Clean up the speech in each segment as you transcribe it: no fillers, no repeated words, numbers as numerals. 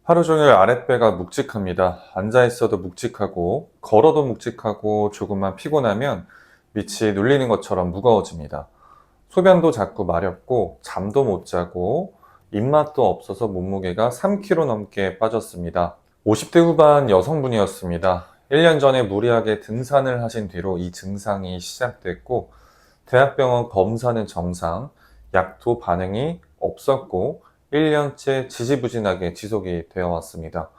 하루 종일 아랫배가 묵직합니다. 앉아 있어도 묵직하고, 걸어도 묵직하고, 조금만 피곤하면 밑이 눌리는 것처럼 무거워집니다. 소변도 자꾸 마렵고, 잠도 못 자고, 입맛도 없어서 몸무게가 3kg 넘게 빠졌습니다. 50대 후반 여성분이었습니다. 1년 전에 무리하게 등산을 하신 뒤로 이 증상이 시작됐고, 대학병원 검사는 정상, 약도 반응이 없었고 1년째 지지부진하게 지속이 되어 왔습니다.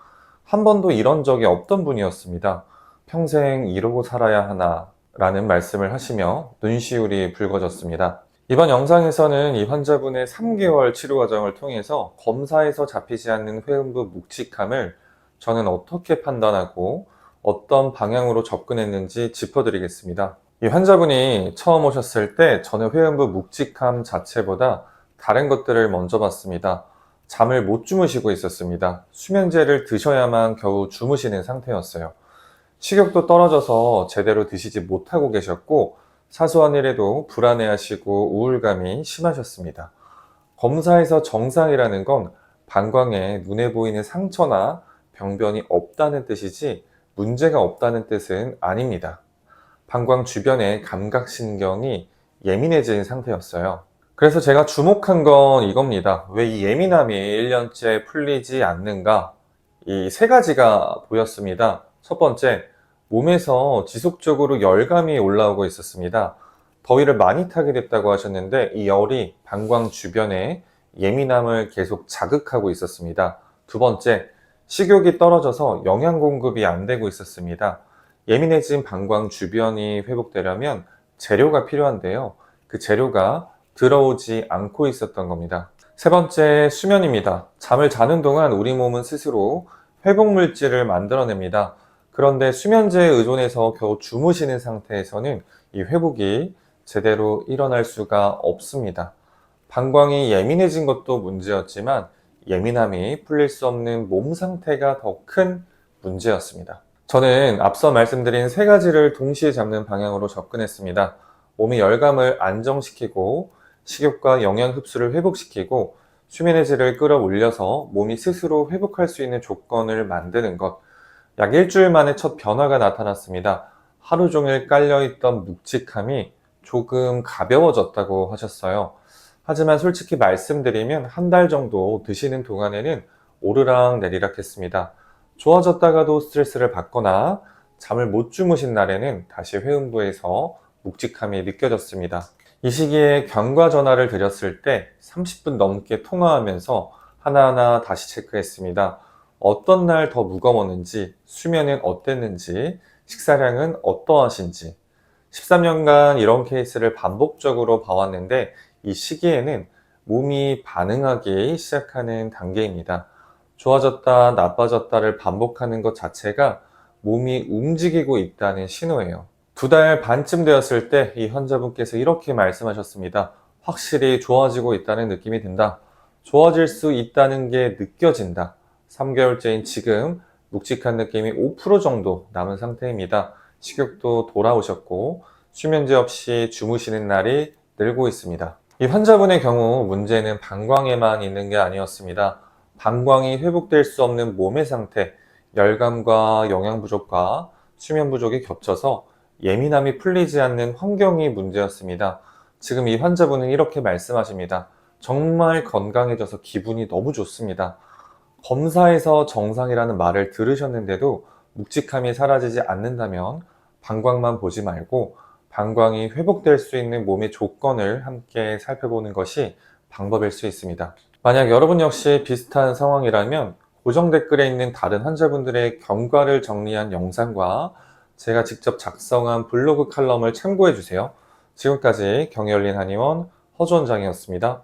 한 번도 이런 적이 없던 분이었습니다. 평생 이러고 살아야 하나 라는 말씀을 하시며 눈시울이 붉어졌습니다. 이번 영상에서는 이 환자분의 3개월 치료 과정을 통해서 검사에서 잡히지 않는 회음부 묵직함을 저는 어떻게 판단하고 어떤 방향으로 접근했는지 짚어드리겠습니다. 이 환자분이 처음 오셨을 때 저는 회음부 묵직함 자체보다 다른 것들을 먼저 봤습니다. 잠을 못 주무시고 있었습니다. 수면제를 드셔야만 겨우 주무시는 상태였어요. 식욕도 떨어져서 제대로 드시지 못하고 계셨고 사소한 일에도 불안해하시고 우울감이 심하셨습니다. 검사에서 정상이라는 건 방광에 눈에 보이는 상처나 병변이 없다는 뜻이지 문제가 없다는 뜻은 아닙니다. 방광 주변의 감각신경이 예민해진 상태였어요. 그래서 제가 주목한 건 이겁니다. 왜 이 예민함이 1년째 풀리지 않는가? 이 세 가지가 보였습니다. 첫 번째, 몸에서 지속적으로 열감이 올라오고 있었습니다. 더위를 많이 타게 됐다고 하셨는데 이 열이 방광 주변에 예민함을 계속 자극하고 있었습니다. 두 번째, 식욕이 떨어져서 영양 공급이 안 되고 있었습니다. 예민해진 방광 주변이 회복되려면 재료가 필요한데요. 그 재료가 들어오지 않고 있었던 겁니다. 세 번째, 수면입니다. 잠을 자는 동안 우리 몸은 스스로 회복 물질을 만들어냅니다. 그런데 수면제에 의존해서 겨우 주무시는 상태에서는 이 회복이 제대로 일어날 수가 없습니다. 방광이 예민해진 것도 문제였지만 예민함이 풀릴 수 없는 몸 상태가 더 큰 문제였습니다. 저는 앞서 말씀드린 세 가지를 동시에 잡는 방향으로 접근했습니다. 몸의 열감을 안정시키고 식욕과 영양 흡수를 회복시키고 수면의 질을 끌어올려서 몸이 스스로 회복할 수 있는 조건을 만드는 것. 약 일주일 만에 첫 변화가 나타났습니다. 하루 종일 깔려있던 묵직함이 조금 가벼워졌다고 하셨어요. 하지만 솔직히 말씀드리면 한 달 정도 드시는 동안에는 오르락 내리락 했습니다. 좋아졌다가도 스트레스를 받거나 잠을 못 주무신 날에는 다시 회음부에서 묵직함이 느껴졌습니다. 이 시기에 경과 전화를 드렸을 때 30분 넘게 통화하면서 하나하나 다시 체크했습니다. 어떤 날 더 무거웠는지, 수면은 어땠는지, 식사량은 어떠하신지. 13년간 이런 케이스를 반복적으로 봐왔는데 이 시기에는 몸이 반응하기 시작하는 단계입니다. 좋아졌다, 나빠졌다를 반복하는 것 자체가 몸이 움직이고 있다는 신호예요. 2달 반쯤 되었을 때 이 환자분께서 이렇게 말씀하셨습니다. 확실히 좋아지고 있다는 느낌이 든다. 좋아질 수 있다는 게 느껴진다. 3개월째인 지금 묵직한 느낌이 5% 정도 남은 상태입니다. 식욕도 돌아오셨고 수면제 없이 주무시는 날이 늘고 있습니다. 이 환자분의 경우 문제는 방광에만 있는 게 아니었습니다. 방광이 회복될 수 없는 몸의 상태, 열감과 영양 부족과 수면 부족이 겹쳐서 예민함이 풀리지 않는 환경이 문제였습니다. 지금 이 환자분은 이렇게 말씀하십니다. 정말 건강해져서 기분이 너무 좋습니다. 검사에서 정상이라는 말을 들으셨는데도 묵직함이 사라지지 않는다면 방광만 보지 말고 방광이 회복될 수 있는 몸의 조건을 함께 살펴보는 것이 방법일 수 있습니다. 만약 여러분 역시 비슷한 상황이라면 고정 댓글에 있는 다른 환자분들의 경과를 정리한 영상과 제가 직접 작성한 블로그 칼럼을 참고해 주세요. 지금까지 경혜열린 한의원 허주 원장이었습니다.